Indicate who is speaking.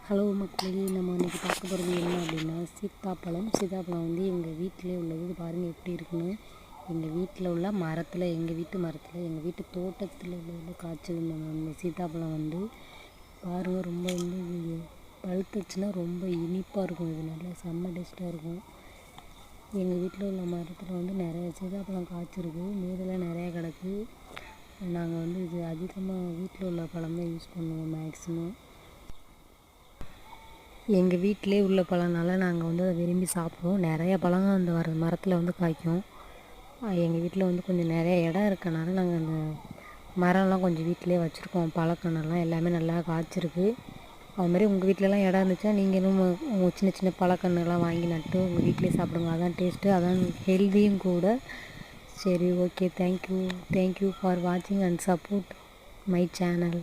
Speaker 1: Hello மக்களே, நம்ம இன்றைக்கி பார்க்க போகிறது என்ன அப்படின்னா சீத்தாப்பழம் வந்து எங்கள் வீட்டிலே உள்ளது. இது பாருங்கள் எப்படி இருக்குன்னு. எங்கள் வீட்டில் உள்ள மரத்தில், எங்கள் வீட்டு தோட்டத்தில் உள்ள காய்ச்சல் இந்த சீத்தாப்பழம் பாருங்கள். ரொம்ப இது பழுத்துச்சுன்னா ரொம்ப இனிப்பாக இருக்கும். இது நல்லா செம்ம டேஸ்ட்டாக இருக்கும். எங்கள் வீட்டில் உள்ள மரத்தில் நிறைய சீத்தாப்பழம் காய்ச்சிருக்கு. மீதெல்லாம் நிறையா கிடக்கு. நாங்கள் இது அதிகமாக வீட்டில் உள்ள பழம் தான் யூஸ் பண்ணுவோம் மேக்ஸிமம். எங்கள் வீட்டிலே உள்ள பழம்னால நாங்கள் அதை விரும்பி சாப்பிடுவோம். நிறைய பழங்கள் அந்த மரத்தில் காய்க்கும். எங்கள் வீட்டில் கொஞ்சம் நிறைய இடம் இருக்கனால நாங்கள் அந்த மரம்லாம் கொஞ்சம் வீட்டிலே வச்சுருக்கோம். பழக்கன்றெல்லாம் எல்லாமே நல்லா காய்ச்சிருக்கு. அதுமாதிரி உங்கள் வீட்டிலலாம் இடம் இருந்துச்சா நீங்களும் உங்கள் சின்ன சின்ன பழக்கன்றுலாம் வாங்கி நட்டு உங்கள் வீட்டிலே சாப்பிடுங்க. அதான் டேஸ்ட்டு, அதான் ஹெல்தியும் கூட. சரி, ஓகே, தேங்க்யூ ஃபார் வாட்சிங் அண்ட் சப்போர்ட் மை சேனல்.